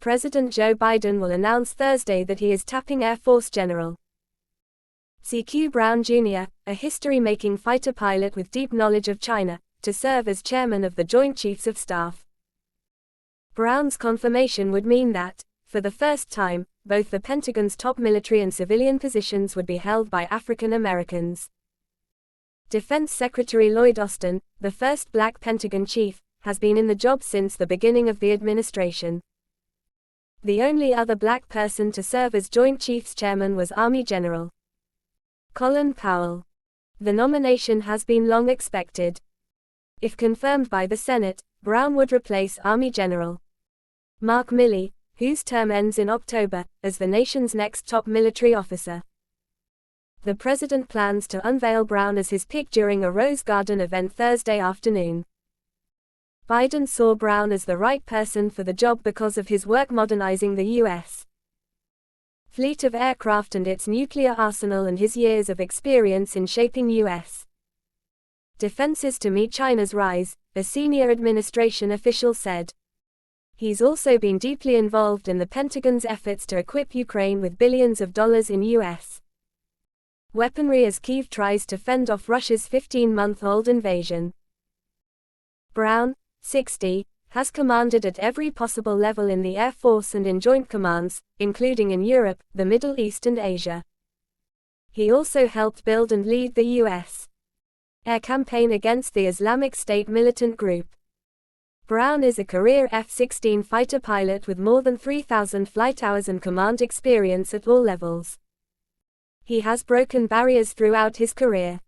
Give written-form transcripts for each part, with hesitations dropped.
President Joe Biden will announce Thursday that he is tapping Air Force General C.Q. Brown Jr., a history-making fighter pilot with deep knowledge of China, to serve as chairman of the Joint Chiefs of Staff. Brown's confirmation would mean that, for the first time, both the Pentagon's top military and civilian positions would be held by African Americans. Defense Secretary Lloyd Austin, the first black Pentagon chief, has been in the job since the beginning of the administration. The only other black person to serve as Joint Chiefs Chairman was Army General Colin Powell. The nomination has been long expected. If confirmed by the Senate, Brown would replace Army General Mark Milley, whose term ends in October, as the nation's next top military officer. The president plans to unveil Brown as his pick during a Rose Garden event Thursday afternoon. Biden saw Brown as the right person for the job because of his work modernizing the U.S. fleet of aircraft and its nuclear arsenal and his years of experience in shaping U.S. defenses to meet China's rise, a senior administration official said. He's also been deeply involved in the Pentagon's efforts to equip Ukraine with billions of dollars in U.S. weaponry as Kyiv tries to fend off Russia's 15-month-old invasion. Brown, 60, has commanded at every possible level in the Air Force and in joint commands, including in Europe, the Middle East and Asia. He also helped build and lead the U.S. air campaign against the Islamic State militant group. Brown is a career F-16 fighter pilot with more than 3,000 flight hours and command experience at all levels. He has broken barriers throughout his career.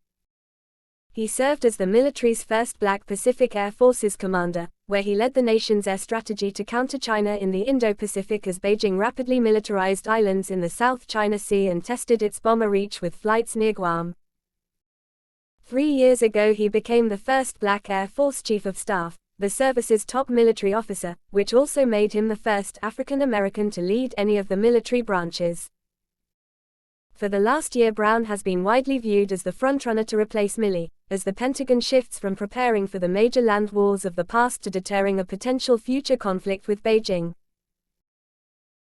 He served as the military's first black Pacific Air Forces commander, where he led the nation's air strategy to counter China in the Indo-Pacific as Beijing rapidly militarized islands in the South China Sea and tested its bomber reach with flights near Guam. 3 years ago he became the first black Air Force Chief of Staff, the service's top military officer, which also made him the first African American to lead any of the military branches. For the last year Brown has been widely viewed as the frontrunner to replace Milley, as the Pentagon shifts from preparing for the major land wars of the past to deterring a potential future conflict with Beijing.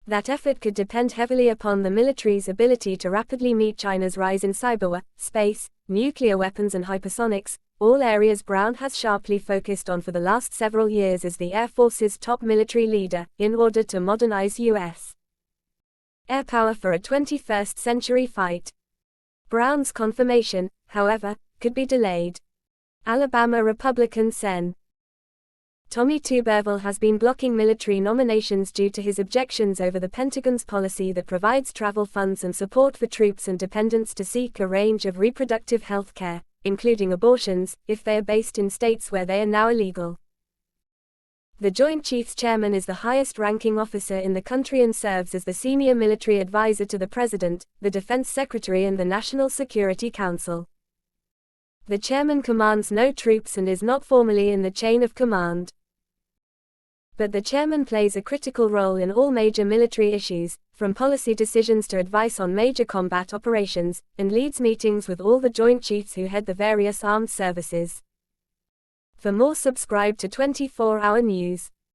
That effort could depend heavily upon the military's ability to rapidly meet China's rise in cyberwar, space, nuclear weapons and hypersonics, all areas Brown has sharply focused on for the last several years as the Air Force's top military leader, in order to modernize U.S. air power for a 21st century fight. Brown's confirmation, however, could be delayed. Alabama Republican Sen. Tommy Tuberville has been blocking military nominations due to his objections over the Pentagon's policy that provides travel funds and support for troops and dependents to seek a range of reproductive health care, including abortions, if they are based in states where they are now illegal. The Joint Chiefs Chairman is the highest-ranking officer in the country and serves as the senior military advisor to the President, the Defense Secretary and the National Security Council. The chairman commands no troops and is not formally in the chain of command. But the chairman plays a critical role in all major military issues, from policy decisions to advice on major combat operations, and leads meetings with all the Joint Chiefs who head the various armed services. For more, subscribe to 24 Hour News.